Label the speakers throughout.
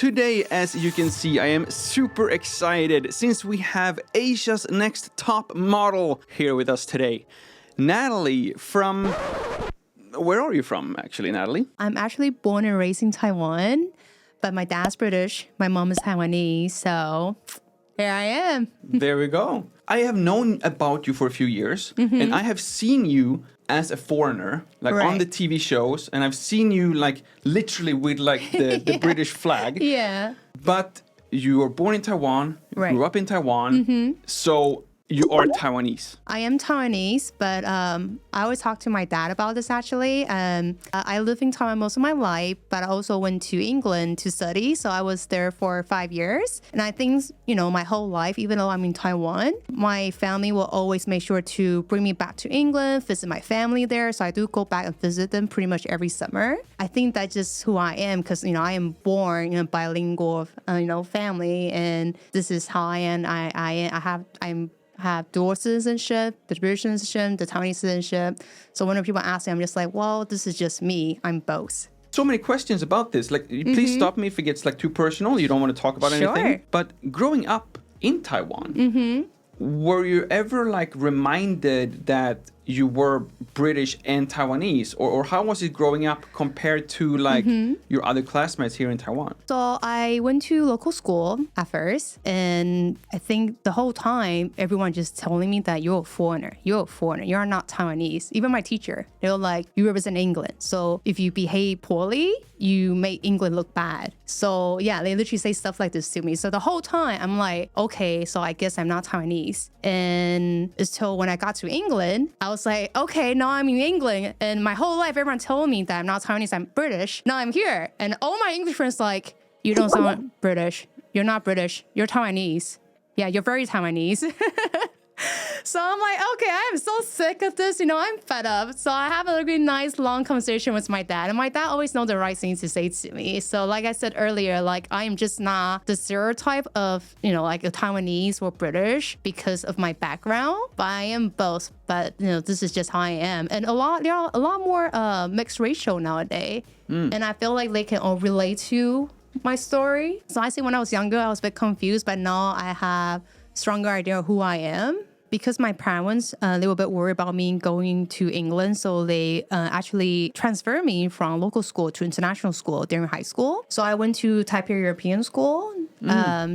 Speaker 1: today, as you can see, I am super excited since we have Asia's next top model here with us today. Natalie from... Where are you from, actually, Natalie?
Speaker 2: I'm actually born and raised in Taiwan, but my dad's British, my mom is Taiwanese, so here I am.
Speaker 1: There we go. I have known about you for a few years, and I have seen you as a foreigner, like on the TV shows, and I've seen you like literally with like the British flag.
Speaker 2: Yeah.
Speaker 1: But you were born in Taiwan, grew up in Taiwan, so you are Taiwanese.
Speaker 2: I am Taiwanese, but I always talk to my dad about this actually. I lived in Taiwan most of my life, but I also went to England to study. So I was there for 5 years. And I think, you know, my whole life, even though I'm in Taiwan, my family will always make sure to bring me back to England, visit my family there. So I do go back and visit them pretty much every summer. I think that's just who I am because, you know, I am born in a bilingual, family. And this is how I am. I have dual citizenship, the British citizenship, the Taiwanese citizenship. So when people ask me, I'm just like, well, this is just me. I'm both.
Speaker 1: So many questions about this. Like, please stop me if it gets like too personal. You don't want to talk about anything. But growing up in Taiwan, were you ever like reminded that you were British and Taiwanese, or how was it growing up compared to like your other classmates here in Taiwan?
Speaker 2: So I went to local school at first, and I think the whole time everyone just telling me that you're a foreigner, you're not Taiwanese. Even my teacher, they were like, you represent England, so if you behave poorly, you make England look bad. So yeah, they literally say stuff like this to me. So the whole time I'm like, okay, so I guess I'm not Taiwanese. And until when I got to England, I was like, okay, now I'm in England. And my whole life, everyone told me that I'm not Taiwanese, I'm British. Now I'm here. And all my English friends like, you don't sound British. You're not British. You're Taiwanese. Yeah, you're very Taiwanese. So I'm like, okay, I am so sick of this. You know, I'm fed up. So I have a really nice long conversation with my dad. And my dad always knows the right thing to say to me. So like I said earlier, like I am just not the stereotype of, you know, like a Taiwanese or British because of my background. But I am both. But, you know, this is just how I am. And there are a lot more mixed racial nowadays. And I feel like they can all relate to my story. So I say when I was younger, I was a bit confused. But now I have stronger idea of who I am. Because my parents, they were a bit worried about me going to England. So they actually transferred me from local school to international school during high school. So I went to Taipei European School.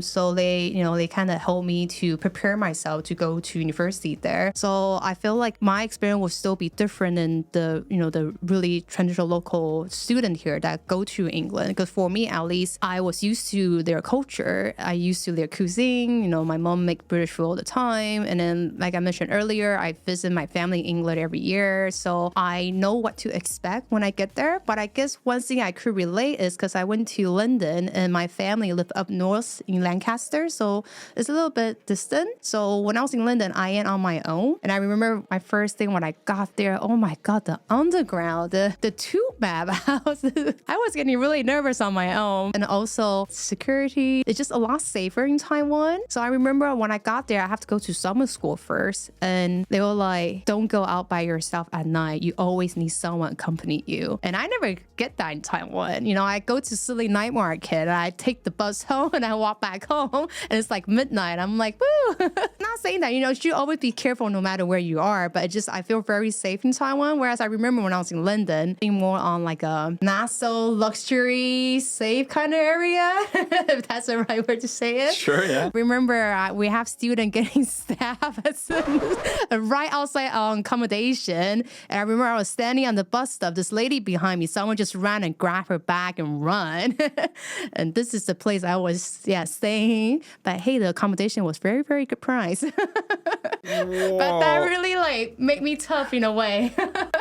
Speaker 2: So they kind of helped me to prepare myself to go to university there. So I feel like my experience will still be different than the really traditional local student here that go to England. Because for me, at least, I was used to their culture. I used to their cuisine. You know, my mom make British food all the time. And then, like I mentioned earlier, I visit my family in England every year. So I know what to expect when I get there. But I guess one thing I could relate is because I went to London and my family lived up north in Lancaster, so it's a little bit distant. So when I was in London, I am on my own, and I remember my first thing when I got there. Oh my god, the underground, the tube map. I was getting really nervous on my own, and also security. It's just a lot safer in Taiwan. So I remember when I got there, I have to go to summer school first, and they were like, "Don't go out by yourself at night. You always need someone to accompany you." And I never get that in Taiwan. You know, I go to silly night market, and I take the bus home, and I walk back home, and it's like midnight. I'm like, woo! Not saying that, you know, you should always be careful no matter where you are, but I feel very safe in Taiwan. Whereas I remember when I was in London, being more on like a not so luxury, safe kind of area, if that's the right word to say it.
Speaker 1: Sure, yeah.
Speaker 2: Remember, we have students getting stabbed right outside our accommodation. And I remember I was standing on the bus stop, this lady behind me, someone just ran and grabbed her bag and run. And this is the place I was staying, but hey, the accommodation was very, very good price. But that really like made me tough in a way.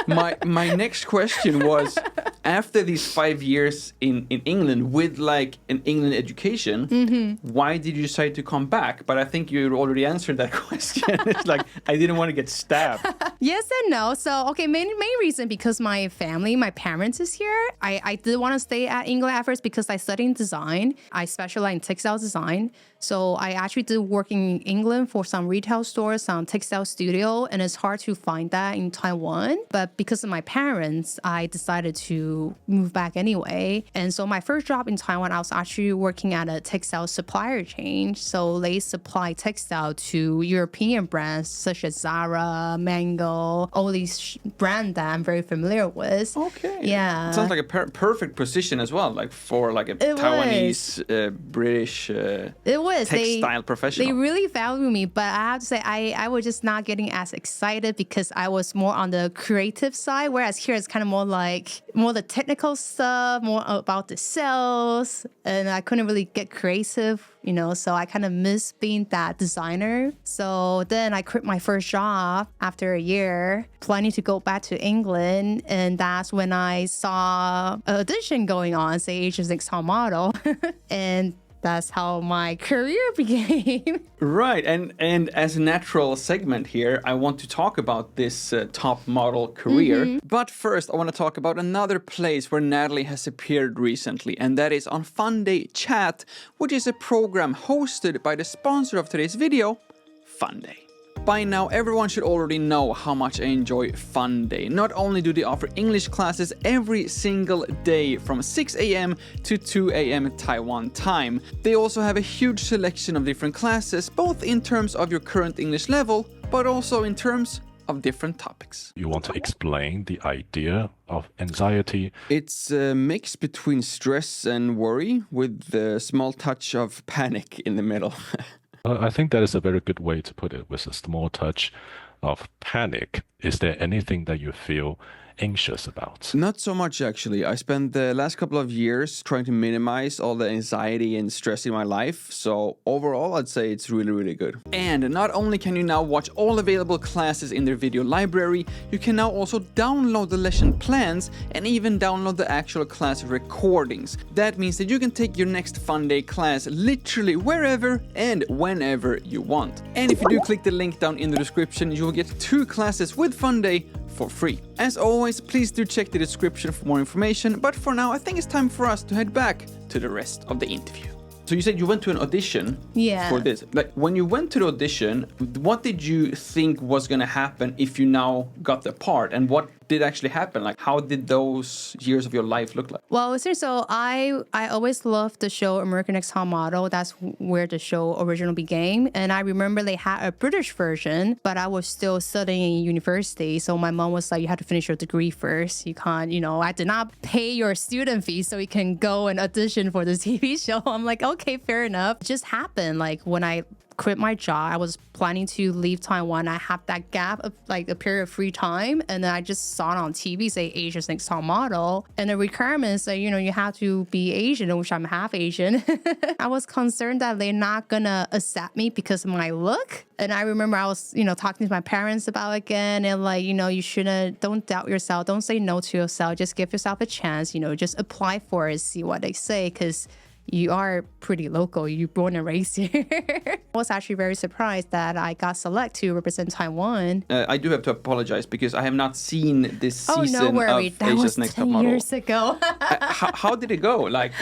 Speaker 1: My next question was, after these 5 years in England with like an England education, why did you decide to come back? But I think you already answered that question. It's like, I didn't want to get stabbed.
Speaker 2: Yes and no. So, okay, main reason because my family, my parents is here. I did want to stay at England at first because I studied design. I specialize in textile design. So I actually did work in England for some retail stores, some textile studio, and it's hard to find that in Taiwan. But because of my parents, I decided to to move back anyway. And so my first job in Taiwan, I was actually working at a textile supplier chain. So they supply textile to European brands such as Zara, Mango, all these brands that I'm very familiar with.
Speaker 1: Okay.
Speaker 2: Yeah.
Speaker 1: Sounds like a perfect position as well, like for like a Taiwanese, British textile professional.
Speaker 2: They really value me, but I have to say I was just not getting as excited because I was more on the creative side, whereas here it's kind of more the technical stuff, more about the sales, and I couldn't really get creative, so I kind of miss being that designer. So then I quit my first job after a year, planning to go back to England, and that's when I saw an audition going on, say Asia's Next Top Model, and that's how my career began.
Speaker 1: Right, and as a natural segment here, I want to talk about this top model career. But first, I want to talk about another place where Natalie has appeared recently, and that is on FUNDAY Chat, which is a program hosted by the sponsor of today's video, FUNDAY. By now, everyone should already know how much I enjoy FUNDAY. Not only do they offer English classes every single day from 6 a.m. to 2 a.m. Taiwan time, they also have a huge selection of different classes, both in terms of your current English level, but also in terms of different topics.
Speaker 3: You want to explain the idea of anxiety?
Speaker 1: It's a mix between stress and worry with a small touch of panic in the middle.
Speaker 3: I think that is a very good way to put it, with a small touch of panic. Is there anything that you feel anxious about?
Speaker 1: Not so much, actually. I spent the last couple of years trying to minimize all the anxiety and stress in my life. So overall, I'd say it's really, really good. And not only can you now watch all available classes in their video library, you can now also download the lesson plans and even download the actual class recordings. That means that you can take your next FUNDAY class literally wherever and whenever you want. And if you do click the link down in the description, you will get 2 classes with FUNDAY for free. As always, please do check the description for more information, but for now I think it's time for us to head back to the rest of the interview. So you said you went to an audition for this. Like, when you went to the audition, what did you think was going to happen if you now got the part? And what did actually happen? Like, how did those years of your life look like?
Speaker 2: Well, so I always loved the show American Next Top Model. That's where the show originally began. And I remember they had a British version, but I was still studying in university. So my mom was like, you have to finish your degree first. You can't, I did not pay your student fee so you can go and audition for the TV show. I'm like, okay, fair enough. It just happened. Like, when I quit my job, I was planning to leave Taiwan. I have that gap of like a period of free time, and then I just saw it on TV say Asia's Next Top Model, and the requirements say you have to be Asian, which I'm half Asian. I was concerned that they're not gonna accept me because of my look. And I remember I was talking to my parents about it again, and like you shouldn't, don't doubt yourself, don't say no to yourself, just give yourself a chance, just apply for it, see what they say, because you are pretty local. You're born and raised here. I was actually very surprised that I got selected to represent Taiwan.
Speaker 1: I do have to apologize because I have not seen this season of Asia's Next Top Model.
Speaker 2: 10 years ago.
Speaker 1: How did it go? Like,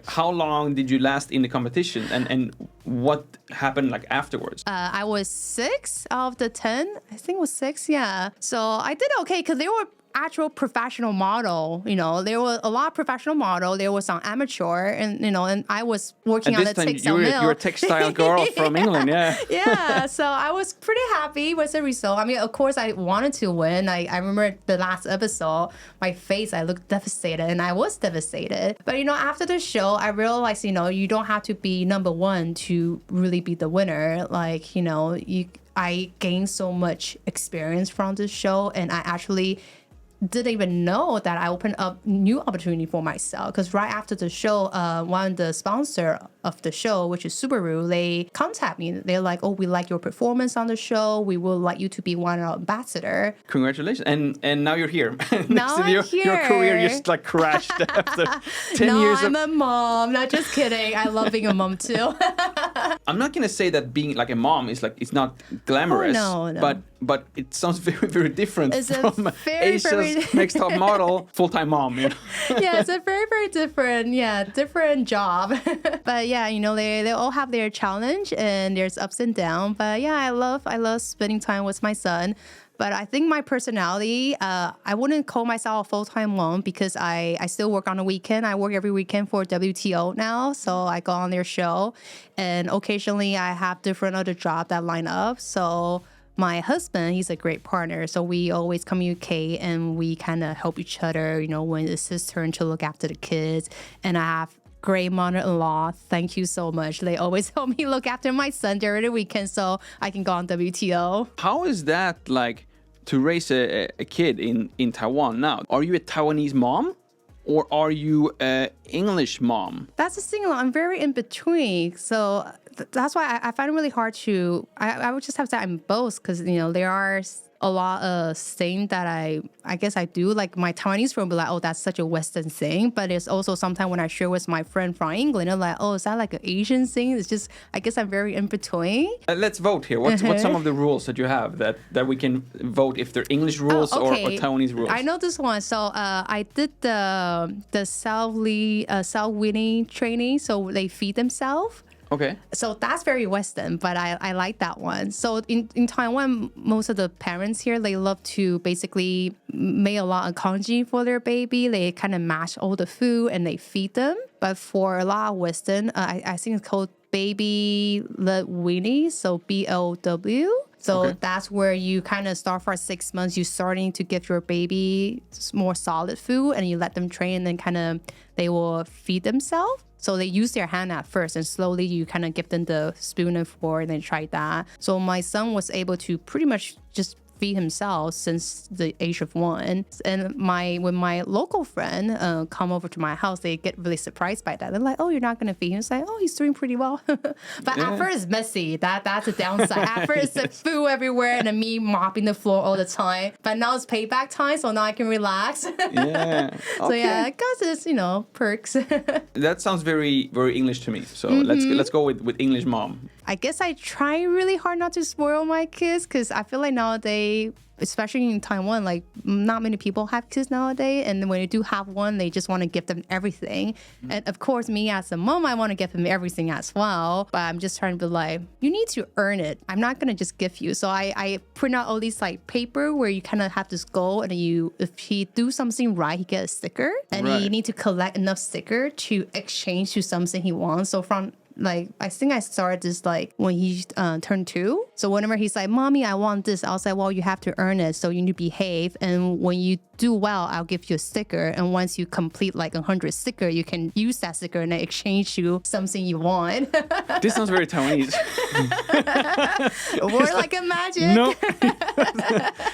Speaker 1: how long did you last in the competition? And what happened like afterwards?
Speaker 2: I was 6 out of the 10. I think it was 6, yeah. So I did okay because they were actual professional model. There were a lot of professional model. There was some amateur, and and I was working on the textile mill.
Speaker 1: You're a textile girl from England, yeah.
Speaker 2: Yeah, so I was pretty happy with the result. I mean, of course, I wanted to win. I remember the last episode, my face, I looked devastated, and I was devastated. But after the show, I realized, you don't have to be number 1 to really be the winner. Like, I gained so much experience from this show, and I actually didn't even know that I opened up new opportunity for myself, because right after the show, one of the sponsor of the show, which is Subaru, they contact me. They're like, oh, we like your performance on the show. We would like you to be one of our ambassador.
Speaker 1: Congratulations. And now you're here.
Speaker 2: Now I'm here.
Speaker 1: Your career just like crashed after 10 years.
Speaker 2: I'm a mom. Not just kidding. I love being a mom too.
Speaker 1: I'm not going to say that being like a mom is like, it's not glamorous.
Speaker 2: Oh, no.
Speaker 1: But it sounds very, very different from
Speaker 2: very,
Speaker 1: Asia's Next Top Model, full-time mom.
Speaker 2: Yeah, it's a very, very different job. But yeah, they all have their challenge and there's ups and downs. But yeah, I love spending time with my son. But I think my personality, I wouldn't call myself a full-time mom because I still work on the weekend. I work every weekend for WTO now. So I go on their show. And occasionally I have different other jobs that line up. So my husband, he's a great partner. So we always communicate and we kind of help each other, you know, when it's his turn to look after the kids. And I have great mother-in-law. Thank you so much. They always help me look after my son during the weekend so I can go on WTO.
Speaker 1: How is that like to raise a kid in Taiwan now? Are you a Taiwanese mom? Or are you an English mom?
Speaker 2: That's the thing. I'm very in between. So that's why I find it really hard to... I would just have to say I'm both because, you know, there are a lot of things that I guess I do. Like my Taiwanese friend will be like, oh, that's such a Western thing. But it's also sometimes when I share with my friend from England, they're like, oh, is that like an Asian thing? It's just, I guess I'm very in between.
Speaker 1: Let's vote here. What's some of the rules that you have that we can vote if they're English rules or Taiwanese rules?
Speaker 2: I know this one. So I did the self-weaning training. So they feed themselves.
Speaker 1: Okay.
Speaker 2: So that's very Western, but I like that one. So in Taiwan, most of the parents here, they love to basically make a lot of congee for their baby. They kind of mash all the food and they feed them. But for a lot of Western, I think it's called baby-led weaning, so BLW. So that's where you kind of start for 6 months. You're starting to give your baby more solid food and you let them train and then kind of they will feed themselves. So they use their hand at first and slowly you kind of give them the spoon and fork and then try that. So my son was able to pretty much just feed himself since the age of 1. And when my local friend come over to my house, they get really surprised by that. They're like, oh, you're not going to feed him? It's like, oh, he's doing pretty well. But at first it's messy. That's a downside. At first it's food everywhere and then me mopping the floor all the time. But now it's payback time, so now I can relax.
Speaker 1: Yeah. Okay.
Speaker 2: So yeah, because it's, you know, perks.
Speaker 1: That sounds very, very English to me. So let's go with English mom.
Speaker 2: I guess I try really hard not to spoil my kids because I feel like nowadays, especially in Taiwan, like not many people have kids nowadays. And when they do have one, they just want to give them everything. And of course, me as a mom, I want to give them everything as well. But I'm just trying to be like, you need to earn it. I'm not going to just give you. So I print out all these like paper where you kind of have this goal. And if he do something right, he get a sticker. And you need to collect enough sticker to exchange to something he wants. So from like, I think I started this like when he turned 2. So whenever he's like, mommy, I want this, I was like, well, you have to earn it. So you need to behave. And when you do well, I'll give you a sticker. And once you complete like 100 sticker, you can use that sticker and then exchange you something you want.
Speaker 1: This sounds very Taiwanese.
Speaker 2: Or like a magic.
Speaker 1: No.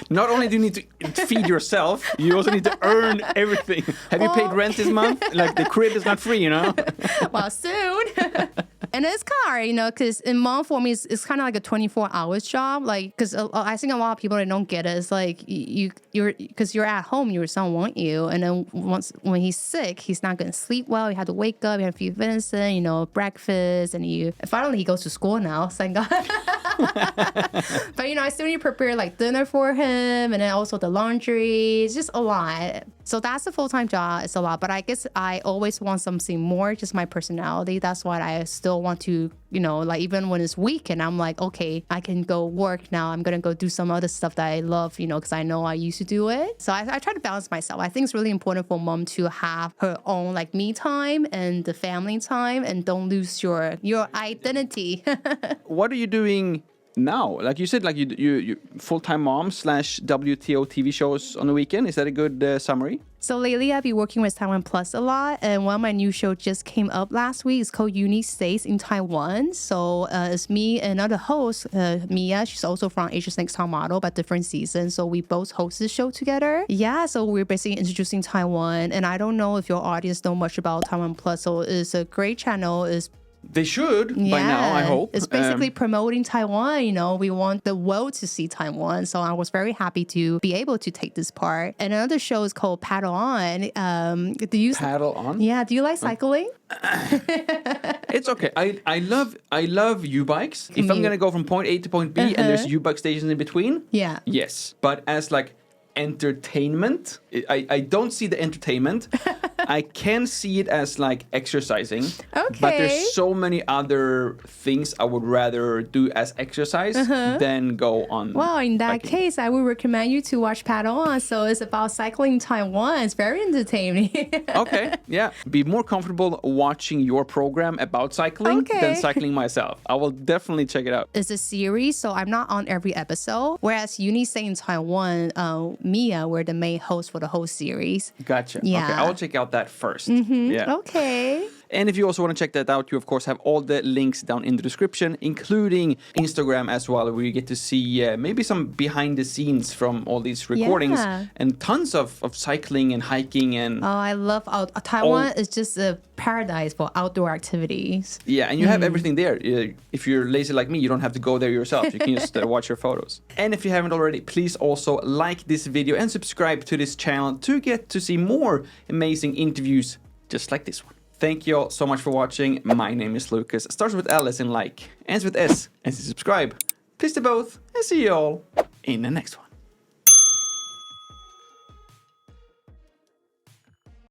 Speaker 1: Not only do you need to feed yourself, you also need to earn everything. Have you paid rent this month? Like the crib is not free, you know?
Speaker 2: Well, soon. And it's kind of hard, you know, because in mom for me, it's kind of like a 24-hour job. Like, because I think a lot of people that don't get it, it's like because you're at home, your son want you. And then when he's sick, he's not going to sleep well. You have to wake up, you have to feed Vincent, you know, breakfast. And finally he goes to school now. Thank God. But, you know, I still need to prepare like dinner for him. And then also the laundry. It's just a lot. So that's a full-time job. It's a lot. But I guess I always want something more, just my personality. That's why I still want to, you know, like even when it's weekend, I'm like, okay, I can go work now. I'm going to go do some other stuff that I love, you know, because I know I used to do it. So I try to balance myself. I think it's really important for mom to have her own like me time and the family time and don't lose your identity.
Speaker 1: What are you doing now? Like you said, like you full-time mom / WTO TV shows on the weekend. Is that a good summary?
Speaker 2: So lately, I've been working with Taiwan Plus a lot, and one of my new shows just came up last week. It's called Unique States in Taiwan. So it's me and another host, Mia. She's also from Asia's Next Top Model, but different seasons. So we both host this show together. Yeah, so we're basically introducing Taiwan, and I don't know if your audience know much about Taiwan Plus. So it's a great channel.
Speaker 1: They should by now, I hope.
Speaker 2: It's basically promoting Taiwan. You know, we want the world to see Taiwan. So I was very happy to be able to take this part. And another show is called Paddle On.
Speaker 1: Paddle On?
Speaker 2: Yeah. Do you like cycling?
Speaker 1: It's okay. I love U-bikes. If I'm going to go from point A to point B and there's U-bike stations in between,
Speaker 2: yeah.
Speaker 1: Yes. But as like entertainment, I don't see the entertainment. I can see it as like exercising.
Speaker 2: Okay.
Speaker 1: But there's so many other things I would rather do as exercise than go on.
Speaker 2: Well, in that
Speaker 1: biking.
Speaker 2: case, I would recommend you to watch Padawan. So it's about cycling in Taiwan. It's very entertaining.
Speaker 1: Okay, yeah. Be more comfortable watching your program about cycling than cycling myself. I will definitely check it out.
Speaker 2: It's a series, so I'm not on every episode. Whereas Unisay in Taiwan, Mia were the main host for the whole series.
Speaker 1: Gotcha.
Speaker 2: Yeah.
Speaker 1: Okay, I'll check out that first. Yeah.
Speaker 2: Okay.
Speaker 1: And if you also want to check that out, you of course have all the links down in the description, including Instagram as well, where you get to see maybe some behind the scenes from all these recordings and tons of cycling and hiking and...
Speaker 2: Oh, I love Taiwan is just a paradise for outdoor activities.
Speaker 1: Yeah, and you have everything there. If you're lazy like me, you don't have to go there yourself. You can just watch your photos. And if you haven't already, please also like this video and subscribe to this channel to get to see more amazing interviews just like this one. Thank you all so much for watching. My name is Lukas. Starts with L as in like, ends with S as in subscribe. Please do both, and see you all in the next one.